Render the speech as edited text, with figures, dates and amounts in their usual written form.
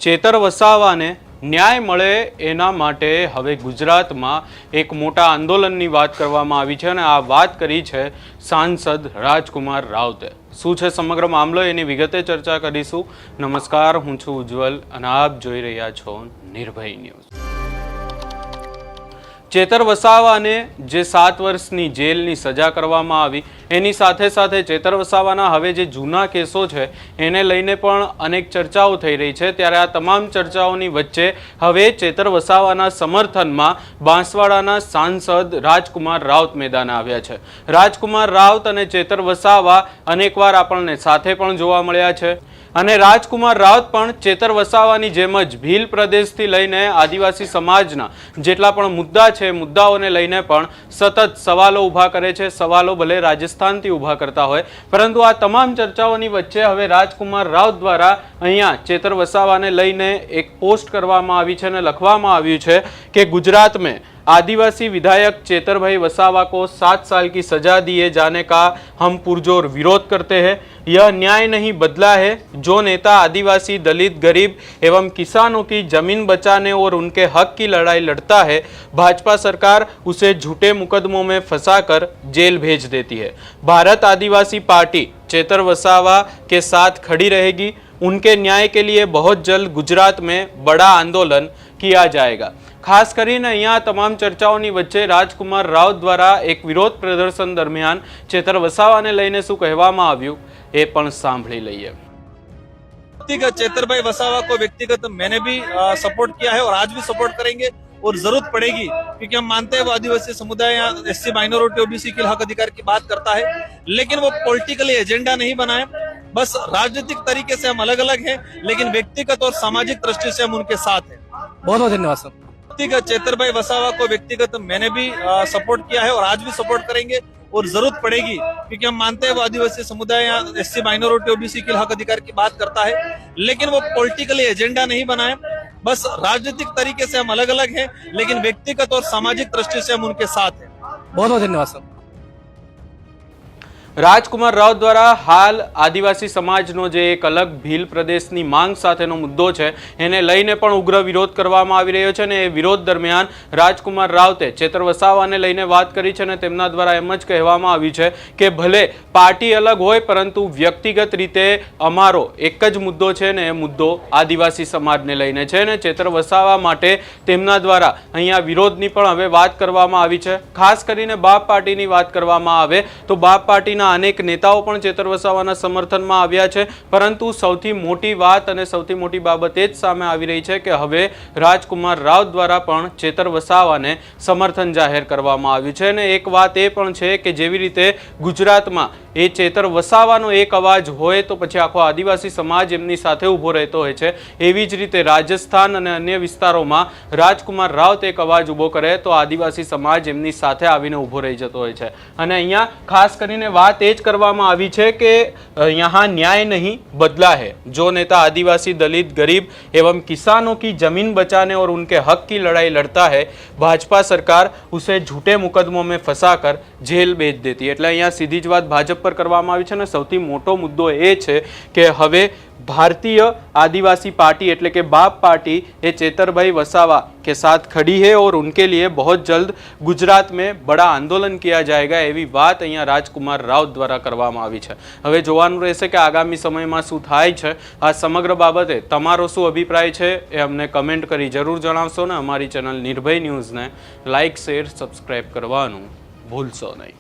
ચેતર વસાવાને ન્યાય મળે એના માટે હવે ગુજરાતમાં એક મોટા આંદોલનની વાત કરવામાં આવી છે અને આ વાત કરી છે સાંસદ રાજકુમાર રાવતે। શું છે સમગ્ર મામલો એની વિગતે ચર્ચા કરીશું। નમસ્કાર, હું છું ઉજ્જવલ અને આપ જોઈ રહ્યા છો નિર્ભય ન્યૂઝ। ચેતર વસાવાને જે 7 વર્ષની જેલની સજા કરવામાં આવી એની સાથે સાથે ચેતર વસાવાના હવે જે જૂના કેસો છે એને લઈને પણ અનેક ચર્ચાઓ થઈ રહી છે। ત્યારે આ તમામ ચર્ચાઓની વચ્ચે હવે ચેતર વસાવાના સમર્થનમાં બાંસવાડાના સાંસદ રાજકુમાર રાવત મેદાને આવ્યા છે। રાજકુમાર રાવત અને ચેતર વસાવા અનેકવાર આપણને સાથે પણ જોવા મળ્યા છે અને રાજકુમાર રાવત પણ ચેતર વસાવાની જેમ જ ભીલ પ્રદેશથી લઈને આદિવાસી સમાજના જેટલા પણ મુદ્દા છે મુદ્દાઓને લઈને પણ સતત સવાલો ઊભા કરે છે। સવાલો ભલે રાજસ્થાનથી ઊભા કરતા હોય, પરંતુ આ તમામ ચર્ચાઓની વચ્ચે હવે રાજકુમાર રાવત દ્વારા અહીંયા ચેતર વસાવાને લઈને એક પોસ્ટ કરવામાં આવી છે અને લખવામાં આવ્યું છે કે ગુજરાત में आदिवासी विधायक चेतर भाई वसावा को 7 साल की सजा दिए जाने का हम पुरजोर विरोध करते हैं। यह न्याय नहीं बदला है। जो नेता आदिवासी, दलित, गरीब एवं किसानों की जमीन बचाने और उनके हक की लड़ाई लड़ता है, भाजपा सरकार उसे झूठे मुकदमों में फंसाकर जेल भेज देती है। भारत आदिवासी पार्टी चेतर वसावा के साथ खड़ी रहेगी। उनके न्याय के लिए बहुत जल्द गुजरात में बड़ा आंदोलन किया जाएगा। खास કરીને અહીંયા તમામ ચર્ચાઓની વચ્ચે રાજકુમાર રાવત દ્વારા એક વિરોધ પ્રદર્શન દરમિયાન ચેતર વસાવાને લઈને શું કહેવામાં આવ્યું એ પણ સાંભળી લઈએ। व्यक्तिगत चेतर भाई वसावा को व्यक्तिगत मैंने भी सपोर्ट किया है और आज भी सपोर्ट करेंगे और जरूरत पड़ेगी, क्योंकि हम मानते हैं वो आदिवासी समुदाय एससी माइनॉरिटी ओबीसी के हक अधिकार की बात करता है, लेकिन वो पॉलिटिकली एजेंडा नहीं बनाए। बस राजनीतिक तरीके से हम अलग अलग हैं, लेकिन व्यक्तिगत और सामाजिक दृष्टि से हम उनके साथ हैं। बहुत बहुत धन्यवाद सर। व्यक्तिगत चेतर भाई वसावा को व्यक्तिगत मैंने भी सपोर्ट किया है और आज भी सपोर्ट करेंगे और जरूरत पड़ेगी, क्योंकि हम मानते हैं वो आदिवासी समुदाय एससी माइनॉरिटी ओबीसी के हक अधिकार की बात करता है, लेकिन वो पॉलिटिकली एजेंडा नहीं बनाए। बस राजनीतिक तरीके से हम अलग अलग हैं, लेकिन व्यक्तिगत और सामाजिक दृष्टि से हम उनके साथ हैं। बहुत बहुत धन्यवाद सर। રાજકુમાર રાવત દ્વારા હાલ આદિવાસી સમાજનો જે એક અલગ ભીલ પ્રદેશની માંગ સાથેનો મુદ્દો છે એને લઈને પણ ઉગ્ર વિરોધ કરવામાં આવી રહ્યો છે અને એ વિરોધ દરમિયાન રાજકુમાર રાવતે ચેતર વસાવાને લઈને વાત કરી છે અને તેમના દ્વારા એમ જ કહેવામાં આવ્યું છે કે ભલે પાર્ટી અલગ હોય પરંતુ વ્યક્તિગત રીતે અમારો એક જ મુદ્દો છે ને એ મુદ્દો આદિવાસી સમાજને લઈને છે અને ચેતર વસાવા માટે તેમના દ્વારા અહીંયા વિરોધની પણ હવે વાત કરવામાં આવી છે। ખાસ કરીને બાપ પાર્ટીની વાત કરવામાં આવે તો બાપ પાર્ટીના અનેક નેતાઓ પણ ચેતર વસાવાના સમર્થનમાં આવ્યા છે, પરંતુ સૌથી મોટી વાત અને સૌથી મોટી બાબત એ જ સામે આવી રહી છે કે હવે રાજકુમાર રાવત દ્વારા પણ ચેતર વસાવાને સમર્થન જાહેર કરવામાં આવ્યું છે અને એક વાત એ પણ છે કે જેવી રીતે ગુજરાતમાં એ ચેતર વસાવાનો એક અવાજ હોય તો પછી આખો આદિવાસી સમાજ એમની સાથે ઊભો રહેતો હોય છે, એવી જ રીતે રાજસ્થાન અને અન્ય વિસ્તારોમાં રાજકુમાર રાવત એક અવાજ ઊભો કરે તો આદિવાસી સમાજ એમની સાથે આવીને ઊભો રહી જતો હોય છે। અને અહીંયા ખાસ કરીને વાત એ જ કરવામાં આવી છે કે यहाँ न्याय नहीं बदला है। जो नेता आदिवासी, दलित, गरीब एवं किसानों की जमीन बचाने और उनके हक की लड़ाई लड़ता है, भाजपा सरकार उसे झूठे मुकदमों में फंसाकर जेल भेज देती है। એટલે અહીંયા સીધી જ વાત ભાજપ પર કરવામાં આવી છે અને સૌથી મોટો મુદ્દો એ છે કે હવે भारतीय आदिवासी पार्टी एटले के बाप पार्टी ये चेतर भाई वसावा के साथ खड़ी है और उनके लिए बहुत जल्द गुजरात में बड़ा आंदोलन किया जाएगा एवी बात अहींया राजकुमार रावत द्वारा करवामां आवी छे। हवे जोवानुं रहेशे के आगामी समयमां शुं थाय छे। आ समग्र बाबते तमारो शुं अभिप्राय छे ए अमने कमेंट करी जरूर जणावशो ने अमारी चेनल निर्भय न्यूज़ ने लाइक, शेर, सब्सक्राइब करवानुं भूलशो नहीं।